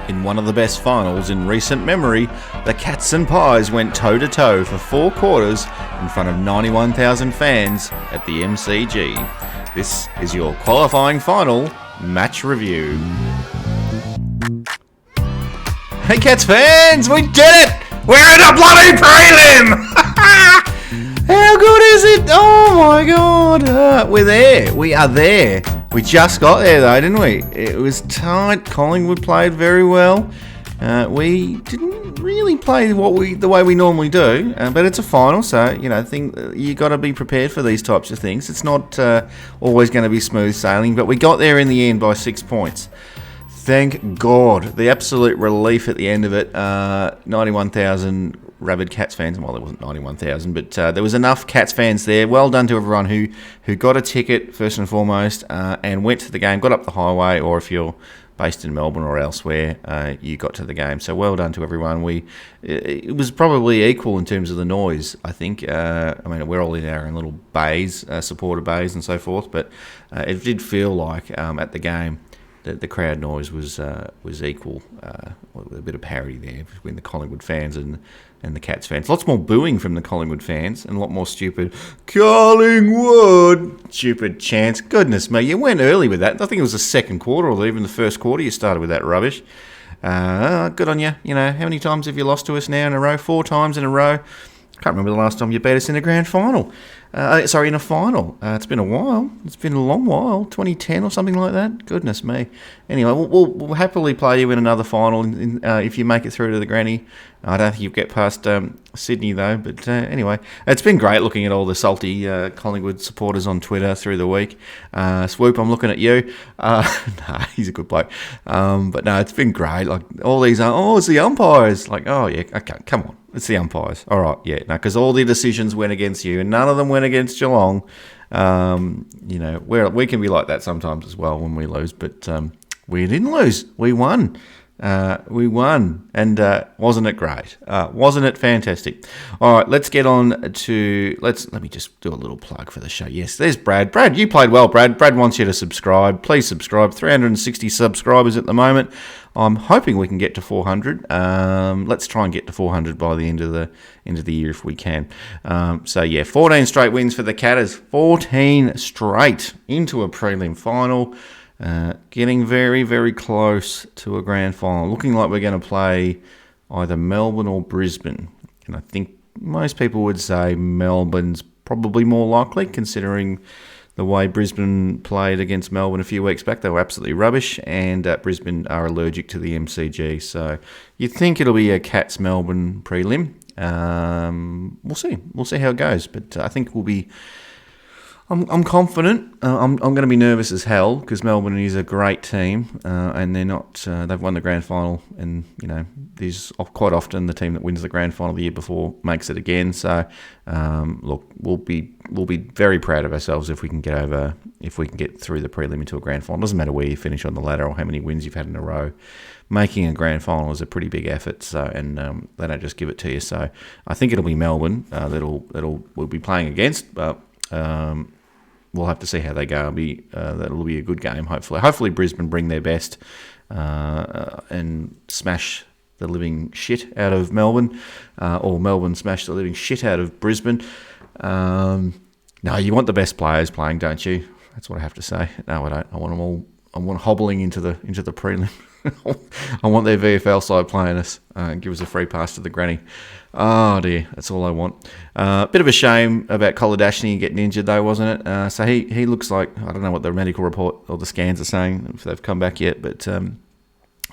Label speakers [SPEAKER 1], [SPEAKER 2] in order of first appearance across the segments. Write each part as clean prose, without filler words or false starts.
[SPEAKER 1] In one of the best finals in recent memory, the Cats and Pies went toe-to-toe for 4 quarters in front of 91,000 fans at the MCG. This is your qualifying final match review. Hey Cats fans, we did it! We're in a bloody prelim! How good is it? Oh my god! We're there. We are there. We just got there though, didn't we? It was tight. Collingwood played very well. We didn't really play the way we normally do, but it's a final, so you got to be prepared for these types of things. It's not always going to be smooth sailing, but we got there in the end by 6 points. Thank God. The absolute relief at the end of it. 91,000 rabid Cats fans. Well, there wasn't 91,000, but there was enough Cats fans there. Well done to everyone who got a ticket, first and foremost, and went to the game, got up the highway, or if you're based in Melbourne or elsewhere, you got to the game. So well done to everyone. It was probably equal in terms of the noise, I think. We're all in our own little bays, supporter bays and so forth, but it did feel like at the game the crowd noise was equal. A bit of parity there between the Collingwood fans and the Cats fans. Lots more booing from the Collingwood fans and a lot more stupid Collingwood stupid chants. Goodness me, you went early with that. I think it was the second quarter or even the first quarter you started with that rubbish. Good on you. How many times have you lost to us now in a row? 4 times in a row. Can't remember the last time you beat us in a grand final. In a final. It's been a while. It's been a long while. 2010 or something like that. Goodness me. Anyway, we'll happily play you in another final if you make it through to the granny. I don't think you'll get past Sydney, though. But anyway, it's been great looking at all the salty Collingwood supporters on Twitter through the week. Swoop, I'm looking at you. No, he's a good bloke. But no, it's been great. Like all these, it's the umpires. Like, oh, yeah, okay, come on. It's the umpires. All right, yeah. No, because all the decisions went against you, and none of them went against Geelong. We can be like that sometimes as well when we lose, but we didn't lose. We won. And wasn't it great? Wasn't it fantastic? All right, let's get on to let me just do a little plug for the show. Yes, there's Brad. Brad, you played well, Brad. Brad wants you to subscribe. Please subscribe. 360 subscribers at the moment. I'm hoping we can get to 400. Let's try and get to 400 by the end of the year if we can. 14 straight wins for the Catters. 14 straight into a prelim final. Getting very, very close to a grand final. Looking like we're going to play either Melbourne or Brisbane. And I think most people would say Melbourne's probably more likely, considering the way Brisbane played against Melbourne a few weeks back. They were absolutely rubbish, and Brisbane are allergic to the MCG. So you'd think it'll be a Cats-Melbourne prelim. We'll see. We'll see how it goes. But I think we'll be... I'm confident. I'm going to be nervous as hell because Melbourne is a great team, and they're not. They've won the grand final, and there's quite often the team that wins the grand final the year before makes it again. So, we'll be very proud of ourselves if we can get through the prelim into a grand final. Doesn't matter where you finish on the ladder or how many wins you've had in a row. Making a grand final is a pretty big effort. So, and they don't just give it to you. So, I think it'll be Melbourne we'll be playing against, but. We'll have to see how they go. That'll be a good game, hopefully. Hopefully Brisbane bring their best and smash the living shit out of Melbourne, or Melbourne smash the living shit out of Brisbane. No, you want the best players playing, don't you? That's what I have to say. No, I don't. I want them all. I want hobbling into the prelim. I want their VFL side playing us. Give us a free pass to the granny. Oh dear, that's all I want. Bit of a shame about Koladashny getting injured though, wasn't it? So he looks like, I don't know what the medical report or the scans are saying, if they've come back yet, but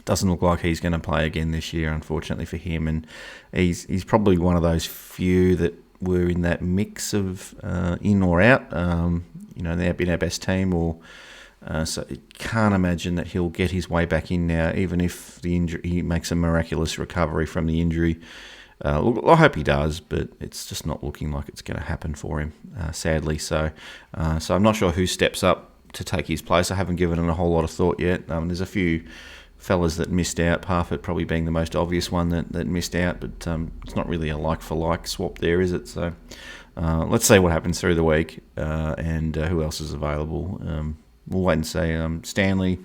[SPEAKER 1] doesn't look like he's going to play again this year, unfortunately for him. And he's probably one of those few that were in that mix of in or out. They've been our best team, or so can't imagine that he'll get his way back in now, even if the injury he makes a miraculous recovery from the injury. I hope he does, but it's just not looking like it's going to happen for him, sadly. So I'm not sure who steps up to take his place. I haven't given it a whole lot of thought yet. There's a few fellas that missed out, Parfitt probably being the most obvious one that missed out, but it's not really a like-for-like swap there, is it? So let's see what happens through the week and who else is available. We'll wait and see. Stanley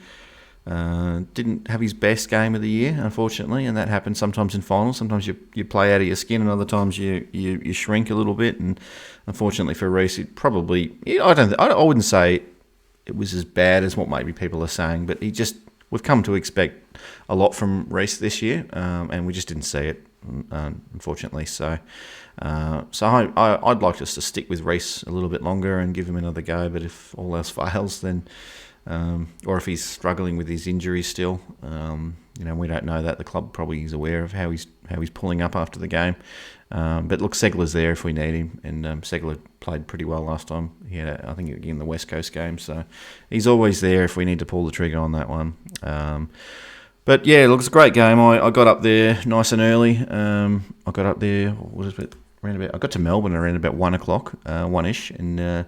[SPEAKER 1] Didn't have his best game of the year, unfortunately, and that happens sometimes in finals. Sometimes you play out of your skin, and other times you shrink a little bit. And unfortunately for Reece, it probably I wouldn't say it was as bad as what maybe people are saying, but we've come to expect a lot from Reece this year, and we just didn't see it, unfortunately. So I'd like us to stick with Reece a little bit longer and give him another go. But if all else fails, then or if he's struggling with his injuries still, we don't know that. The club probably is aware of how he's pulling up after the game. But look, Segler's there if we need him, and Segler played pretty well last time. He had, I think, in the West Coast game, so he's always there if we need to pull the trigger on that one. But yeah, look, it's a great game. I got up there nice and early. I got up there, I got to Melbourne around about 1 o'clock, 1-ish, and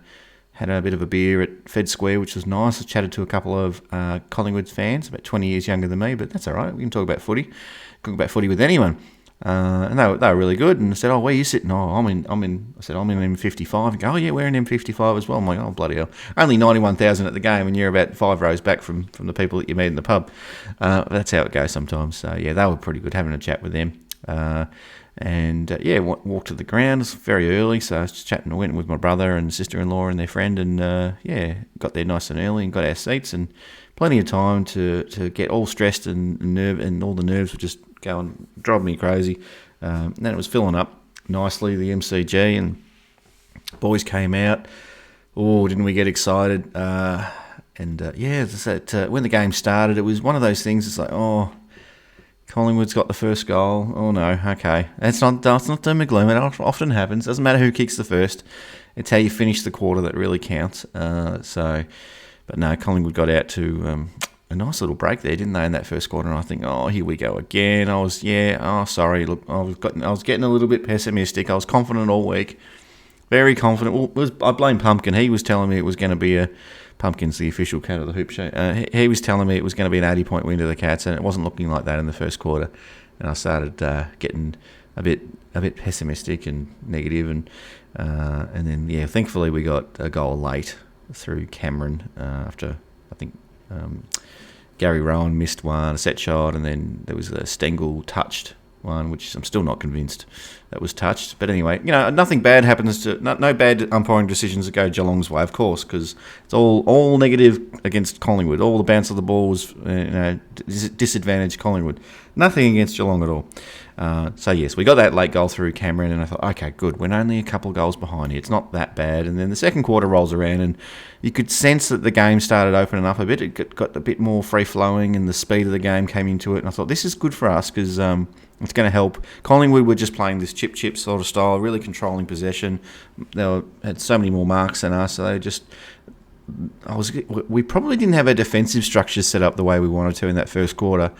[SPEAKER 1] had a bit of a beer at Fed Square, which was nice. I chatted to a couple of Collingwood fans, about 20 years younger than me, but that's all right. We can talk about footy. Talk about footy with anyone. And they were really good. And I said, "Oh, where are you sitting?" "Oh, I'm in M55." And go, "Oh yeah, we're in M55 as well." I'm like, "Oh bloody hell!" Only 91,000 at the game, and you're about 5 rows back from the people that you meet in the pub. That's how it goes sometimes. So yeah, they were pretty good. Having a chat with them. Walked to the ground. It was very early, so I was just chatting. I went with my brother and sister-in-law and their friend, and got there nice and early and got our seats, and plenty of time to get all stressed and all the nerves were just driving me crazy. Then it was filling up nicely, the MCG, and boys came out. Oh, didn't we get excited? As I said, when the game started, it was one of those things. It's like, oh, Collingwood's got the first goal. Oh no, okay, that's not doom and gloom. It often happens. Doesn't matter who kicks the first. It's how you finish the quarter that really counts. But no, Collingwood got out to a nice little break there, didn't they, in that first quarter? And I think, oh, here we go again. Sorry. Look, I was getting a little bit pessimistic. I was confident all week, very confident. Well, I blame Pumpkin. He was telling me it was going to be Pumpkin's the official cat of the hoop show. He was telling me it was going to be an 80-point win to the Cats, and it wasn't looking like that in the first quarter. And I started getting a bit pessimistic and negative, and then thankfully we got a goal late through Cameron after I think Gary Rowan missed one, a set shot, and then there was a Stengel touched one, which I'm still not convinced that was touched. But anyway, nothing bad happens no bad umpiring decisions that go Geelong's way, of course, because it's all negative against Collingwood. All the bounce of the ball was disadvantaged Collingwood. Nothing against Geelong at all. So yes, we got that late goal through Cameron, and I thought, okay, good. We're only a couple of goals behind here. It's not that bad. And then the second quarter rolls around, and you could sense that the game started opening up a bit. It got a bit more free flowing, and the speed of the game came into it. And I thought, this is good for us because it's going to help. Collingwood were just playing this chip sort of style, really controlling possession. They had so many more marks than us, so they just. We probably didn't have our defensive structures set up the way we wanted to in that first quarter.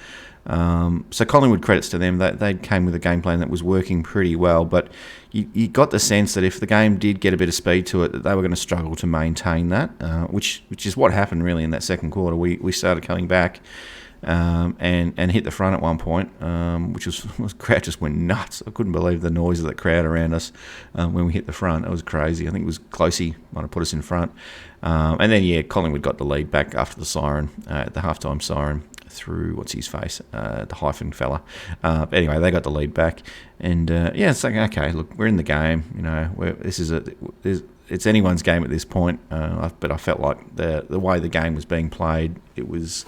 [SPEAKER 1] So Collingwood, credits to them, they came with a game plan that was working pretty well, but you got the sense that if the game did get a bit of speed to it, that they were going to struggle to maintain that, which is what happened really in that second quarter. We started coming back and hit the front at one point, which was the crowd just went nuts. I couldn't believe the noise of the crowd around us when we hit the front. It was crazy. I think it was Closey might have put us in front. And then, Collingwood got the lead back after the siren, the halftime siren, through what's his face, the hyphen fella. But anyway, they got the lead back, and it's like, okay, look, we're in the game. It's anyone's game at this point. But I felt like the way the game was being played, it was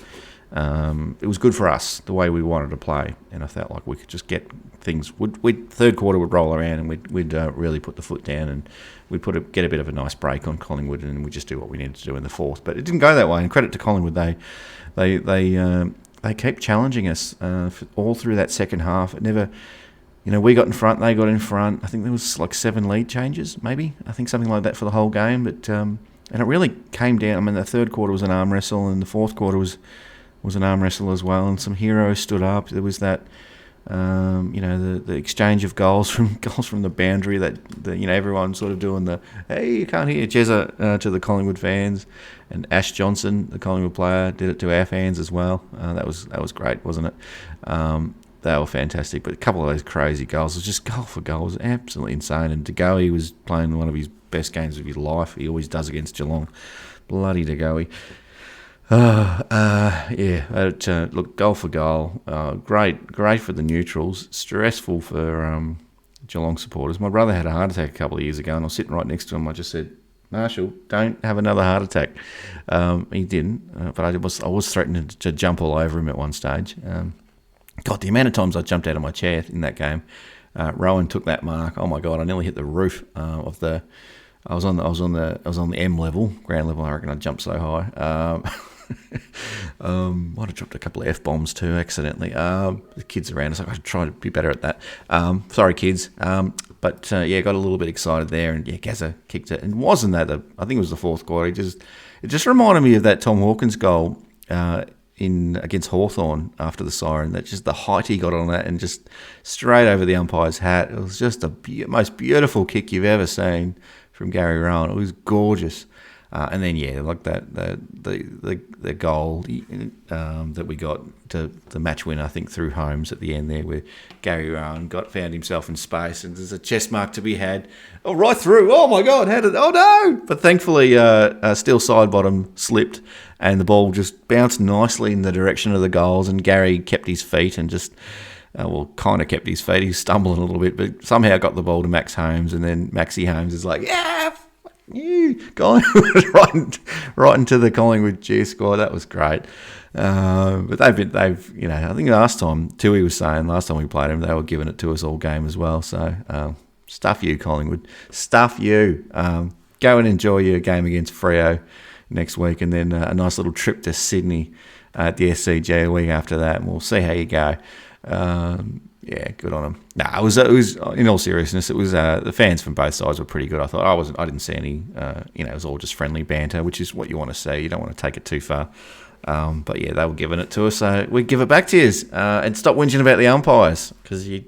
[SPEAKER 1] good for us the way we wanted to play, and I felt like we could just get things. Third quarter would roll around, and we'd really put the foot down, and we'd get a bit of a nice break on Collingwood, and we just do what we needed to do in the fourth. But it didn't go that way. And credit to Collingwood, they kept challenging us all through that second half. It never, we got in front, they got in front. I think there was like 7 lead changes, maybe. I think something like that for the whole game. But and it really came down. I mean, the third quarter was an arm wrestle, and the fourth quarter was an arm wrestle as well. And some heroes stood up. There was that. The exchange of goals from the boundary that everyone sort of doing the hey, you can't hear Jezza to the Collingwood fans, and Ash Johnson, the Collingwood player, did it to our fans as well. That was great, wasn't it? They were fantastic, but a couple of those crazy goals, it was just goal for goal, it was absolutely insane. And De Goey was playing one of his best games of his life. He always does against Geelong. Bloody De Goey. Look, goal for goal. Great for the neutrals. Stressful for Geelong supporters. My brother had a heart attack a couple of years ago, and I was sitting right next to him. I just said, Marshall, don't have another heart attack. He didn't, but I was threatening to jump all over him at one stage. God, the amount of times I jumped out of my chair in that game. Rowan took that mark. Oh my God, I nearly hit the roof of the. I was on the M level, ground level. I reckon I jumped so high. Might have dropped a couple of F-bombs too accidentally. The kids around us, I should try to be better at that. Sorry, kids. But got a little bit excited there, and Gazza kicked it. And wasn't that I think it was the fourth quarter. It just reminded me of that Tom Hawkins goal in against Hawthorn after the siren. That just the height he got on that, and just straight over the umpire's hat. It was just the most beautiful kick you've ever seen from Gary Rowan. It was gorgeous. And then like that the goal that we got to the match winner, I think through Holmes at the end there, where Gary Rowan found himself in space, and there's a chest mark to be had. Oh, right through. Oh my God, oh no! But thankfully, Steel side bottom slipped, and the ball just bounced nicely in the direction of the goals, and Gary kept his feet and just. Kind of kept his feet. He was stumbling a little bit, but somehow got the ball to Max Holmes, and then Maxie Holmes is like, you Collingwood right into the Collingwood G squad. That was great. But they've I think last time Tui was saying last time we played them, they were giving it to us all game as well. So stuff you, Collingwood, stuff you. Go and enjoy your game against Freo next week, and then a nice little trip to Sydney at the SCG a week after that, and we'll see how you go. Good on them. It was in all seriousness, it was the fans from both sides were pretty good. I thought I didn't see any. It was all just friendly banter, which is what you want to see. You don't want to take it too far. But they were giving it to us, so we give it back to you. And stop whinging about the umpires, because your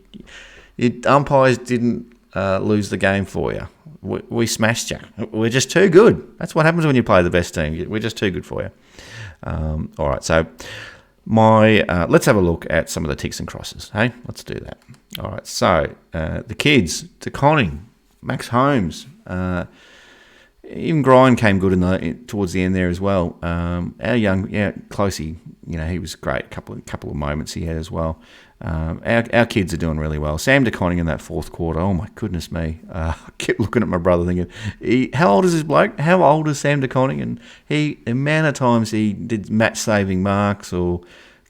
[SPEAKER 1] umpires didn't lose the game for you. We smashed you. We're just too good. That's what happens when you play the best team. We're just too good for you. All right, so. Let's have a look at some of the ticks and crosses. Hey, let's do that. All right. So the kids, De Conning, Max Holmes, even Grind came good towards the end there as well. Our young, Closey, he was great. Couple of moments he had as well. Our kids are doing really well. Sam De Conning in that fourth quarter. Oh my goodness me! I kept looking at my brother thinking, how old is this bloke? How old is Sam De Conning? And the amount of times he did match saving marks or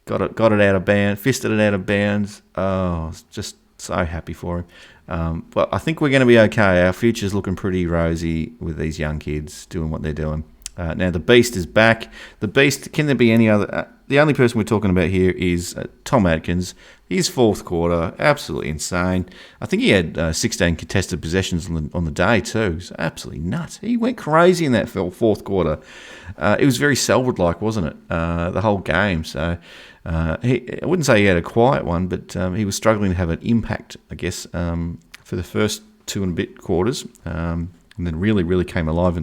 [SPEAKER 1] got it out of bounds, fisted it out of bounds. Oh, I was just so happy for him. But I think we're going to be okay. Our future's looking pretty rosy with these young kids doing what they're doing. Now the Beast is back. The Beast. Can there be any other? The only person we're talking about here is Tom Atkins. His fourth quarter, absolutely insane. I think he had 16 contested possessions on the day too. It was absolutely nuts. He went crazy in that fourth quarter. It was very Selwood-like, wasn't it? The whole game. So I wouldn't say he had a quiet one, but he was struggling to have an impact, I guess, for the first 2 and a bit quarters, and then really, really came alive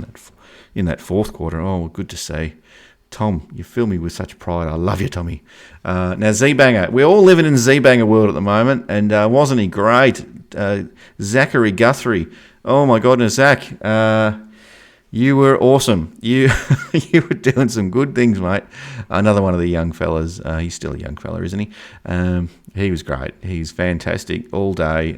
[SPEAKER 1] in that fourth quarter. Oh, good to see. Tom, you fill me with such pride. I love you, Tommy. Now, Z-Banger. We're all living in Z-Banger world at the moment, and wasn't he great? Zachary Guthrie. Oh, my goodness, Zach. You were awesome. You were doing some good things, mate. Another one of the young fellas. He's still a young fella, isn't he? He was great. He's fantastic all day.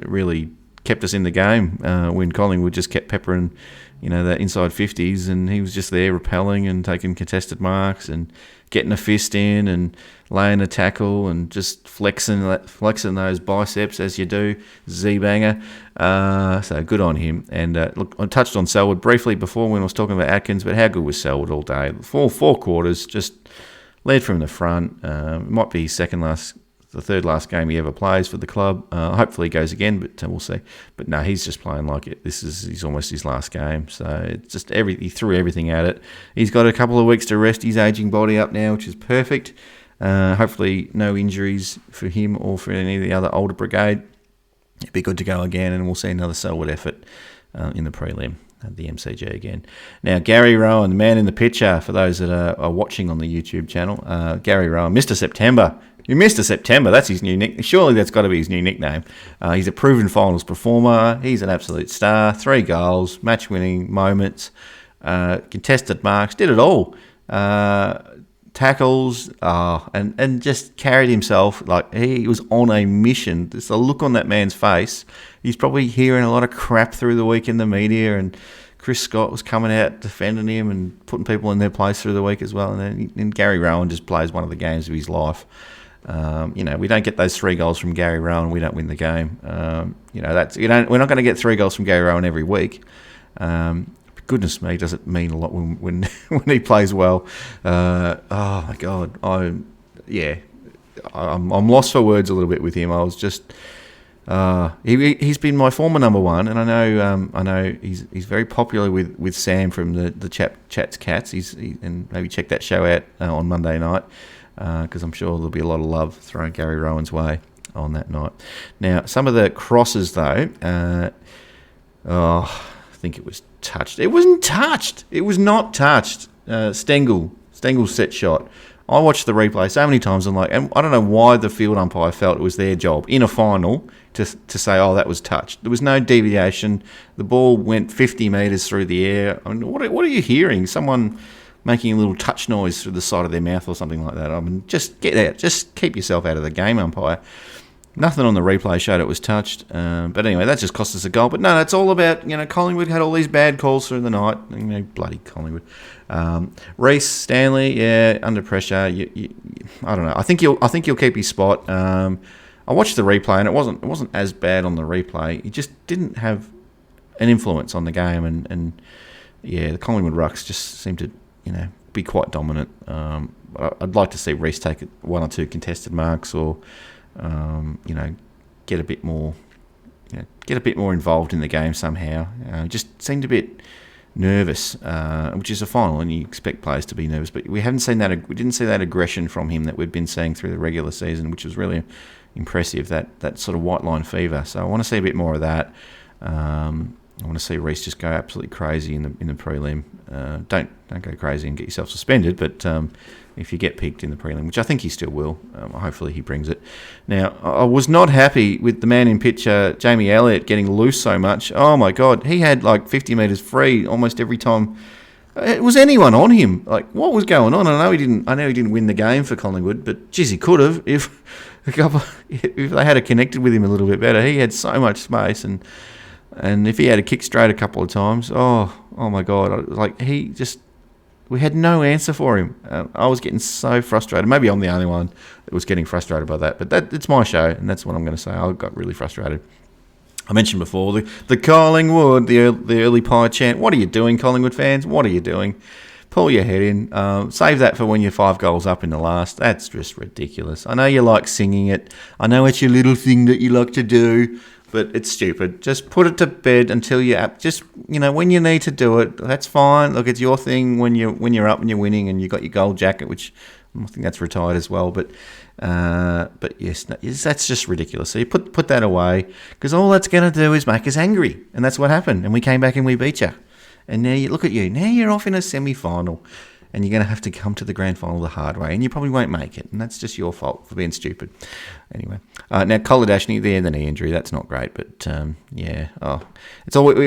[SPEAKER 1] Really kept us in the game when Collingwood just kept peppering the inside 50s, and he was just there repelling and taking contested marks and getting a fist in and laying a tackle and just flexing those biceps as you do, Z-Banger. So good on him. And look, I touched on Selwood briefly before when I was talking about Atkins, but how good was Selwood all day? Four quarters, just led from the front. Might be the third last game he ever plays for the club. Hopefully he goes again, but we'll see. But no, he's just playing like it. He's almost his last game. So it's just he threw everything at it. He's got a couple of weeks to rest his aging body up now, which is perfect. Hopefully no injuries for him or for any of the other older brigade. It'd be good to go again, and we'll see another Selwood effort in the prelim. The MCG again. Now, Gary Rowan, the man in the picture, for those that are watching on the YouTube channel, Gary Rowan, Mr. September. You Mr. September, that's his new nickname. Surely that's got to be his new nickname. He's a proven finals performer. He's an absolute star. 3 goals, match-winning moments, contested marks, did it all. tackles, and just carried himself like he was on a mission. Just the look on that man's face. He's probably hearing a lot of crap through the week in the media, and Chris Scott was coming out defending him and putting people in their place through the week as well. And then Gary Rowan just plays one of the games of his life. We don't get those 3 goals from Gary Rowan, we don't win the game. We're not going to get 3 goals from Gary Rowan every week. Goodness me, does it mean a lot when he plays well? Oh my God, I'm lost for words a little bit with him. I was just he's been my former number one, and I know he's very popular with Sam from the Chats Cats. And maybe check that show out on Monday night, because I'm sure there'll be a lot of love thrown Gary Rowan's way on that night. Now, some of the crosses though, I think it was touched. It wasn't touched. It was not touched. Stengel's set shot. I watched the replay so many times. And I don't know why the field umpire felt it was their job in a final to say, oh, that was touched. There was no deviation. The ball went 50 metres through the air. I mean, what are you hearing? Someone making a little touch noise through the side of their mouth or something like that. I mean, just get out. Just keep yourself out of the game, umpire. Nothing on the replay showed it was touched. But anyway, that just cost us a goal. But no, it's all about, Collingwood had all these bad calls through the night. Bloody Collingwood. Reece Stanley, under pressure. I don't know. I think he'll keep his spot. I watched the replay and it wasn't as bad on the replay. He just didn't have an influence on the game, and the Collingwood rucks just seemed to be quite dominant. I'd like to see Reece take 1 or 2 contested marks, or get a bit more involved in the game somehow. Just seemed a bit nervous, which is a final, and you expect players to be nervous. But we didn't see that aggression from him that we've been seeing through the regular season, which was really impressive. That sort of white line fever. So I want to see a bit more of that. I want to see Reece just go absolutely crazy in the prelim. Don't go crazy and get yourself suspended, but if you get picked in the prelim, which I think he still will, hopefully he brings it. Now, I was not happy with the man in picture, Jamie Elliott, getting loose so much. Oh my God, he had 50 metres free almost every time. Was anyone on him? What was going on? I know he didn't win the game for Collingwood, but geez, he could have if they had connected with him a little bit better. He had so much space, and if he had a kick straight a couple of times, oh my God, we had no answer for him. I was getting so frustrated. Maybe I'm the only one that was getting frustrated by that, but it's my show, and that's what I'm going to say. I got really frustrated. I mentioned before the Collingwood, the early pie chant. What are you doing, Collingwood fans? What are you doing? Pull your head in. Save that for when you're 5 goals up in the last. That's just ridiculous. I know you like singing it. I know it's your little thing that you like to do, but it's stupid. Just put it to bed until you're up. Just, when you need to do it, that's fine. Look, it's your thing when you're up and you're winning and you got your gold jacket, which I think that's retired as well. But yes, that's just ridiculous. So you put that away, because all that's going to do is make us angry, and that's what happened. And we came back and we beat you. And now look at you. Now you're off in a semi-final, and you're going to have to come to the grand final the hard way, and you probably won't make it, and that's just your fault for being stupid. Anyway, now Kolodashny, the knee injury, that's not great, but we're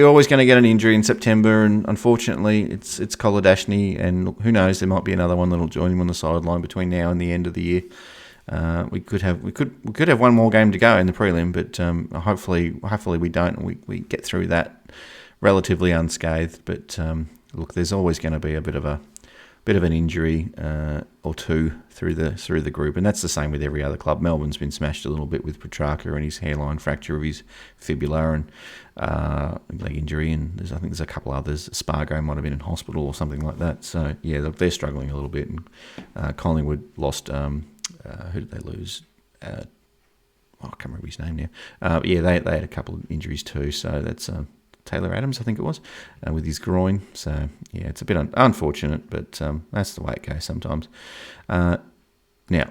[SPEAKER 1] always going to get an injury in September, and unfortunately, it's Kolodashny, and who knows, there might be another one that'll join him on the sideline between now and the end of the year. We could have one more game to go in the prelim, but hopefully we don't, and we get through that relatively unscathed. But look, there's always going to be a bit of an injury or two through the group, and that's the same with every other club. Melbourne's been smashed a little bit with Petrarca and his hairline fracture of his fibula and leg injury, and I think there's a couple others. Spargo might have been in hospital or something like that. So yeah, look, they're struggling a little bit. And Collingwood lost. Who did they lose? I can't remember his name now. They had a couple of injuries too. So that's Taylor Adams, I think it was, with his groin. So, yeah, it's a bit unfortunate, but that's the way it goes sometimes. Now,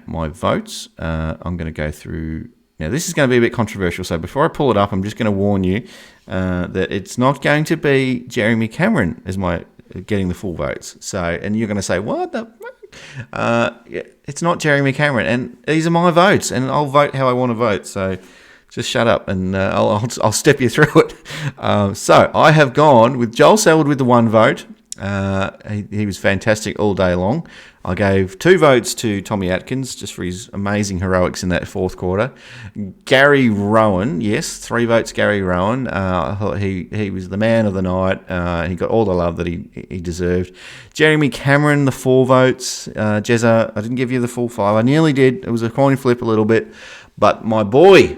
[SPEAKER 1] my votes, I'm going to go through. Now, this is going to be a bit controversial, so before I pull it up, I'm just going to warn you that it's not going to be Jeremy Cameron as my getting the full votes. So, and you're going to say, what the fuck? It's not Jeremy Cameron, and these are my votes, and I'll vote how I want to vote, so just shut up, and I'll step you through it. So I have gone with Joel Selwood with the 1 vote, He was fantastic all day long. I gave 2 votes to Tommy Atkins just for his amazing heroics in that fourth quarter. Gary Rowan, yes, 3 votes Gary Rowan. I thought he was the man of the night. He got all the love that he deserved. Jeremy Cameron, the 4 votes. Jezza, I didn't give you the full 5. I nearly did. It was a coin flip a little bit. But my boy,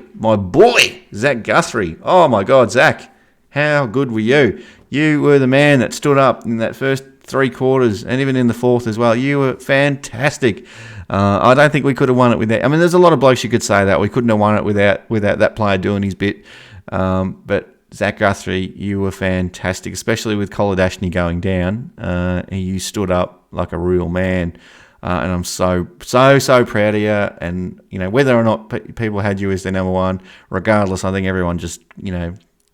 [SPEAKER 1] Zach Guthrie. Oh, my God, Zach, how good were you? You were the man that stood up in that first 3 quarters and even in the fourth as well. You were fantastic. I don't think we could have won it without... I mean, there's a lot of blokes you could say that. We couldn't have won it without that player doing his bit. But Zach Guthrie, you were fantastic, especially with Koladashny going down. You stood up like a real man. And I'm so proud of you. And, whether or not people had you as their number one, regardless, I think everyone just,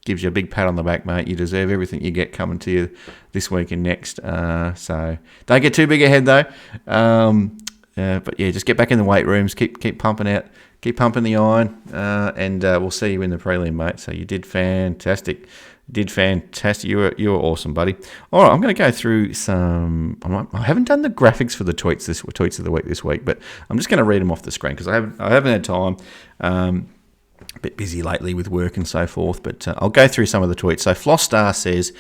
[SPEAKER 1] gives you a big pat on the back, mate. You deserve everything you get coming to you this week and next. So don't get too big ahead, though. But, yeah, just get back in the weight rooms. Keep pumping out. Keep pumping the iron. And we'll see you in the prelim, mate. So you did fantastic. You were awesome, buddy. All right, I'm going to go through some... I haven't done the graphics for the tweets of the week this week, but I'm just going to read them off the screen because I haven't had time. A bit busy lately with work and so forth, but I'll go through some of the tweets. So Flosstar says,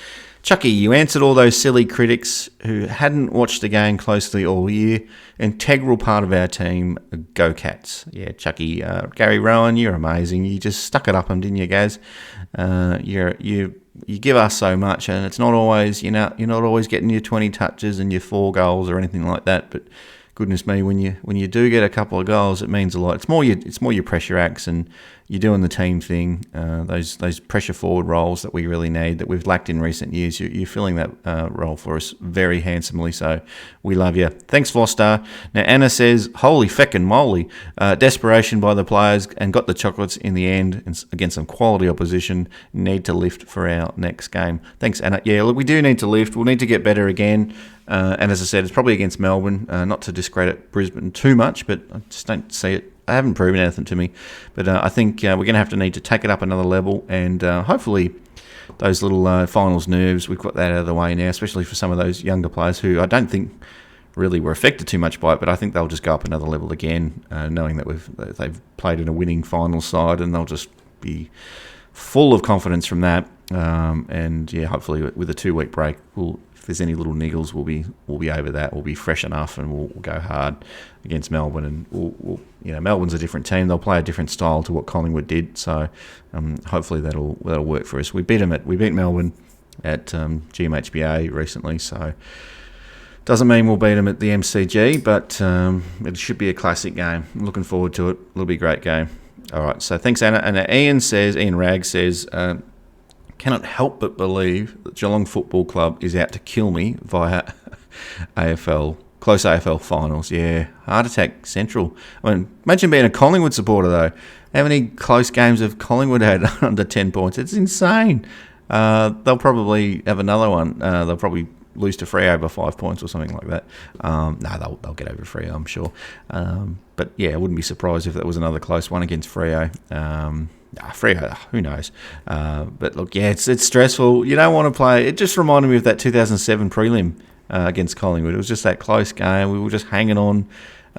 [SPEAKER 1] Chucky, you answered all those silly critics who hadn't watched the game closely all year. Integral part of our team. Go Cats. Yeah, Chucky. Gary Rowan, you're amazing. You just stuck it up them, didn't you, Gaz? You give us so much, and it's not always, you're not always getting your 20 touches and your 4 goals or anything like that. But goodness me, when you do get a couple of goals, it means a lot. It's more your pressure acts, and you're doing the team thing. Those pressure forward roles that we really need, that we've lacked in recent years. You're filling that role for us very handsomely. So we love you. Thanks, Flosstar. Now Anna says, holy feckin' moly, desperation by the players and got the chocolates in the end against some quality opposition. Need to lift for our next game. Thanks, Anna. Yeah, look, we do need to lift. We'll need to get better again. And as I said, it's probably against Melbourne. Not to discredit Brisbane too much, but I just don't see it. They haven't proven anything to me. But I think we're going to need to take it up another level. And hopefully those little finals nerves, we've got that out of the way now, especially for some of those younger players who I don't think really were affected too much by it. But I think they'll just go up another level again, knowing that they've played in a winning final side, and they'll just be full of confidence from that. And yeah, hopefully with a 2-week break, if there's any little niggles, we'll be over that. We'll be fresh enough, and we'll go hard against Melbourne. And we'll Melbourne's a different team. They'll play a different style to what Collingwood did. So hopefully that'll work for us. We beat Melbourne at GMHBA recently. So doesn't mean we'll beat them at the MCG, but it should be a classic game. I'm looking forward to it. It'll be a great game. All right. So thanks, Anna. And Ian Ragg says. Cannot help but believe that Geelong Football Club is out to kill me via close AFL finals. Yeah, heart attack central. I mean, imagine being a Collingwood supporter, though. How many close games have Collingwood had under 10 points? It's insane. They'll probably have another one. They'll probably lose to Freo by 5 points or something like that. No, they'll get over Freo, I'm sure. But yeah, I wouldn't be surprised if that was another close one against Freo. Freo, who knows? But look, yeah, it's stressful. You don't want to play. It just reminded me of that 2007 prelim against Collingwood. It was just that close game. We were just hanging on.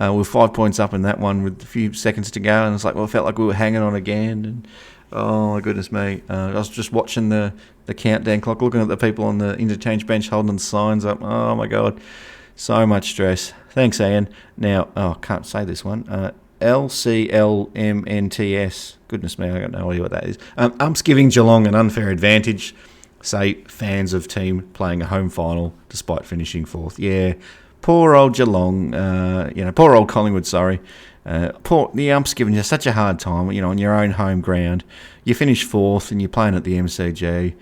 [SPEAKER 1] We were 5 points up in that one with a few seconds to go, and it's like, well, it felt like we were hanging on again. And oh my goodness me, I was just watching the countdown clock, looking at the people on the interchange bench holding the signs up. Oh my God, so much stress. Thanks, Ian. Now, I can't say this one. LCLMNTS. Goodness me, I got no idea what that is. Umps giving Geelong an unfair advantage. Say fans of team playing a home final despite finishing fourth. Yeah, poor old Geelong. Poor old Collingwood. Sorry. The umps giving you such a hard time. On your own home ground, you finish fourth and you're playing at the MCG.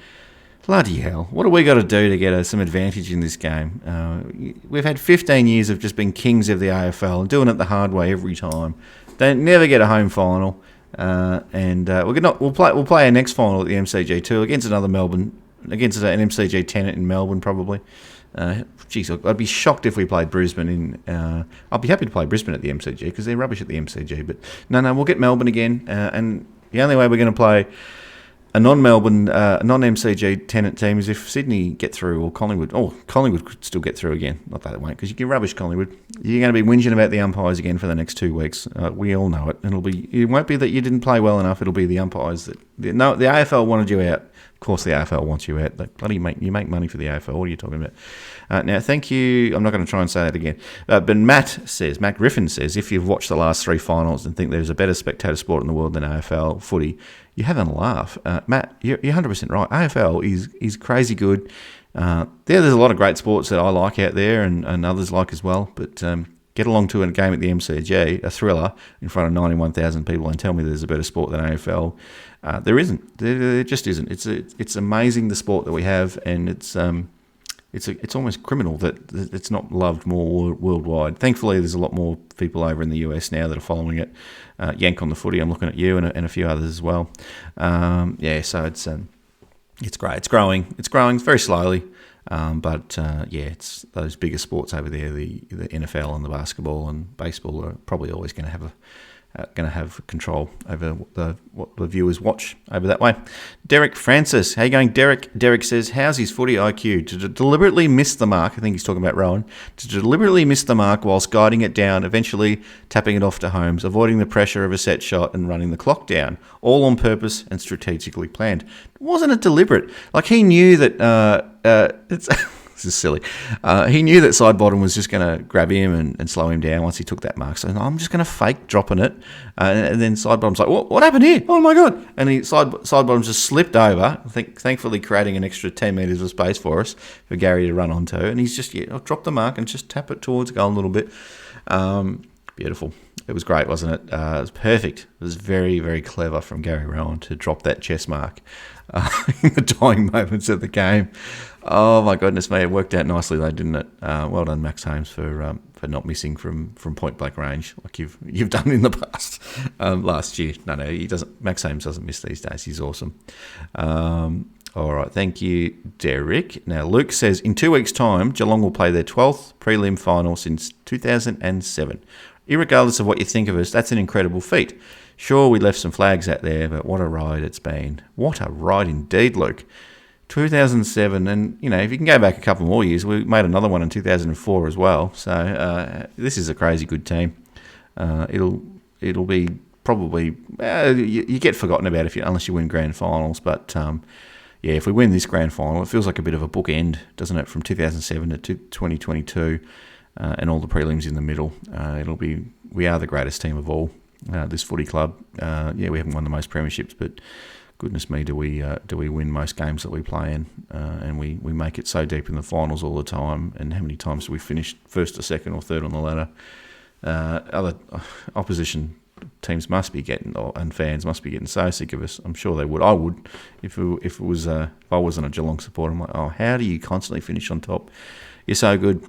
[SPEAKER 1] Bloody hell! What do we got to do to get some advantage in this game? We've had 15 years of just being kings of the AFL and doing it the hard way every time. They never get a home final, and we'll play our next final at the MCG too against an MCG tenant in Melbourne probably. I'd be shocked if we played Brisbane I'll be happy to play Brisbane at the MCG because they're rubbish at the MCG. But no, we'll get Melbourne again, and the only way we're going to play a non-Melbourne, non-MCG tenant team is if Sydney get through or Collingwood. Oh, Collingwood could still get through again. Not that it won't, because you can rubbish Collingwood. You're going to be whinging about the umpires again for the next 2 weeks. We all know it. It won't be that you didn't play well enough. It'll be the umpires that. No, the AFL wanted you out. Of course, the AFL wants you out. You make money for the AFL. What are you talking about? Now, thank you. I'm not going to try and say that again. But Matt Griffin says, if you've watched the last 3 finals and think there's a better spectator sport in the world than AFL footy, you're having a laugh. Matt, you're 100% right. AFL is crazy good. There's a lot of great sports that I like out there and others like as well. But get along to a game at the MCG, a thriller, in front of 91,000 people and tell me there's a better sport than AFL. There isn't. There just isn't. It's amazing the sport that we have, and it's almost criminal that it's not loved more worldwide. Thankfully, there's a lot more people over in the US now that are following it. Yank on the footy, I'm looking at you and a few others as well. So it's great. It's growing. It's growing very slowly. It's those bigger sports over there, the NFL and the basketball and baseball are probably always going to have control over what the viewers watch over that way. Derek Francis, how you going, Derek? Derek says, how's his footy IQ? To deliberately miss the mark, I think he's talking about Rowan, to deliberately miss the mark whilst guiding it down, eventually tapping it off to Holmes, avoiding the pressure of a set shot and running the clock down, all on purpose and strategically planned. Wasn't it deliberate? Like, he knew that it's... This is silly. He knew that side bottom was just going to grab him and slow him down once he took that mark. So I'm just going to fake dropping it. And then side bottom's like, what happened here? Oh, my God. And side bottom's just slipped over, thankfully creating an extra 10 metres of space for us for Gary to run onto. And he's just, drop the mark and just tap it towards goal a little bit. Beautiful. It was great, wasn't it? It was perfect. It was very, very clever from Gary Rowan to drop that chess mark in the dying moments of the game. Oh my goodness me! It worked out nicely though, didn't it? Well done, Max Holmes, for not missing from point blank range like you've done in the past. Last year, no, he doesn't. Max Holmes doesn't miss these days. He's awesome. All right, thank you, Derek. Now Luke says in 2 weeks' time, Geelong will play their 12th prelim final since 2007. Irregardless of what you think of us, that's an incredible feat. Sure, we left some flags out there, but what a ride it's been. What a ride indeed, Luke. 2007, and if you can go back a couple more years, we made another one in 2004 as well. So this is a crazy good team. It'll be probably you get forgotten about unless you win grand finals. But if we win this grand final, it feels like a bit of a bookend, doesn't it? From 2007 to 2022, and all the prelims in the middle. We are the greatest team of all. This footy club. We haven't won the most premierships, but goodness me, do we win most games that we play in, and we make it so deep in the finals all the time. And how many times do we finish first or second or third on the ladder? Other opposition teams must be getting, and fans must be getting so sick of us. I'm sure they would. I would if I wasn't a Geelong supporter. I'm like, how do you constantly finish on top? You're so good.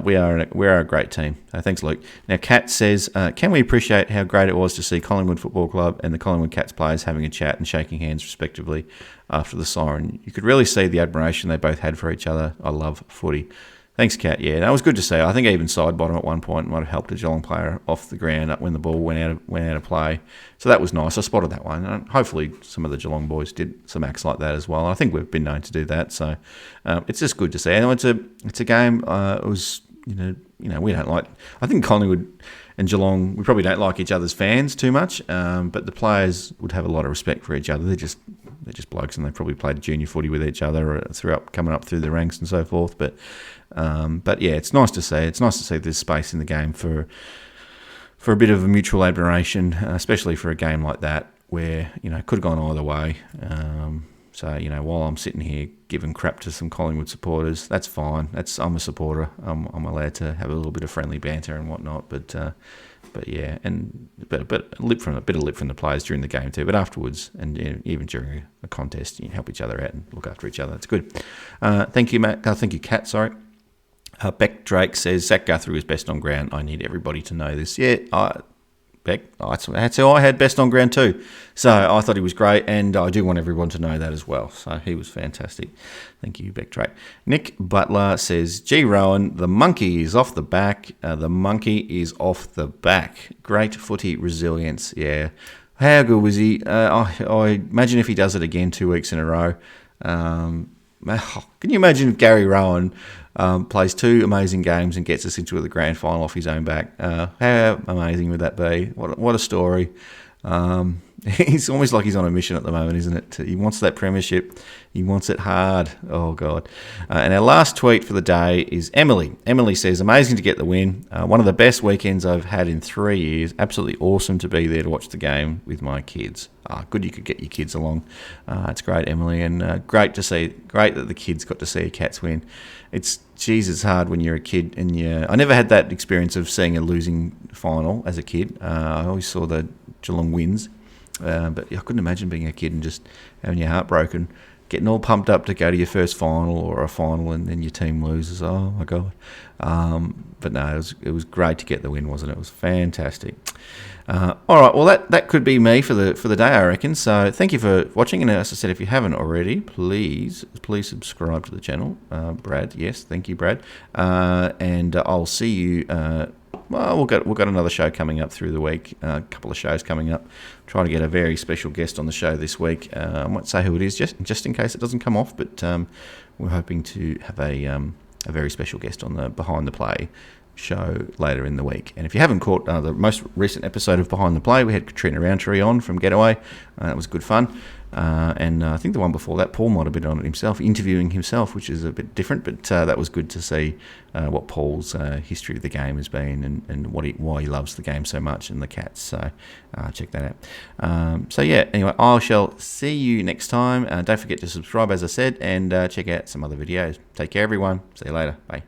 [SPEAKER 1] We are a great team. Thanks, Luke. Now, Kat says, can we appreciate how great it was to see Collingwood Football Club and the Collingwood Cats players having a chat and shaking hands respectively after the siren? You could really see the admiration they both had for each other. I love footy. Thanks, Kat. Yeah, that was good to see. I think even side bottom at one point might have helped a Geelong player off the ground when the ball went out of play. So that was nice. I spotted that one. And hopefully some of the Geelong boys did some acts like that as well. I think we've been known to do that. So it's just good to see. And it's a game. It was we don't like. I think Collingwood and Geelong, we probably don't like each other's fans too much. But the players would have a lot of respect for each other. They're just blokes, and they probably played junior footy with each other coming up through the ranks and so forth. But it's nice to see. It's nice to see there's space in the game for a bit of a mutual admiration, especially for a game like that where it could have gone either way. While I'm sitting here giving crap to some Collingwood supporters, that's fine. I'm a supporter. I'm allowed to have a little bit of friendly banter and whatnot. But a bit of lip from the players during the game too. But afterwards, and even during a contest, you help each other out and look after each other. It's good. Thank you, Matt. Thank you, Kat. Sorry. Beck Drake says Zach Guthrie was best on ground. I need everybody to know this. Yeah, Beck, that's how I had best on ground too. So I thought he was great, and I do want everyone to know that as well. So he was fantastic. Thank you, Beck Drake. Nick Butler says, G. Rowan, the monkey is off the back. The monkey is off the back. Great footy resilience. Yeah. How good was he? I imagine if he does it again 2 weeks in a row. Can you imagine if Gary Rowan plays 2 amazing games and gets us into the grand final off his own back? How amazing would that be? What a story. It's almost like he's on a mission at the moment, isn't it? He wants that premiership. He wants it hard. Oh, God. And our last tweet for the day is Emily. Emily says, amazing to get the win. One of the best weekends I've had in 3 years. Absolutely awesome to be there to watch the game with my kids. Good you could get your kids along. It's great, Emily, and great that the kids got to see a Cats win. It's hard when you're a kid, and I never had that experience of seeing a losing final as a kid. I always saw the Geelong wins, but I couldn't imagine being a kid and just having your heart broken, getting all pumped up to go to your first final or a final, and then your team loses. Oh my God! But no, it was great to get the win, wasn't it? It was fantastic. All right, well that could be me for the day, I reckon. So thank you for watching, and as I said, if you haven't already, please subscribe to the channel. Brad, yes, thank you, Brad. And I'll see you. Well, we've got another show coming up through the week. A couple of shows coming up. Trying to get a very special guest on the show this week. I won't say who it is, just in case it doesn't come off. But we're hoping to have a very special guest on the Behind the Play show later in the week. And if you haven't caught the most recent episode of Behind the Play, we had Katrina Roundtree on from Getaway. That was good fun. And I think the one before that, Paul might have been on it himself, interviewing himself, which is a bit different, but that was good to see what Paul's history of the game has been, and why he loves the game so much and the Cats. So check that out. So yeah, anyway, I shall see you next time. Don't forget to subscribe, as I said, and check out some other videos. Take care, everyone. See you later. Bye.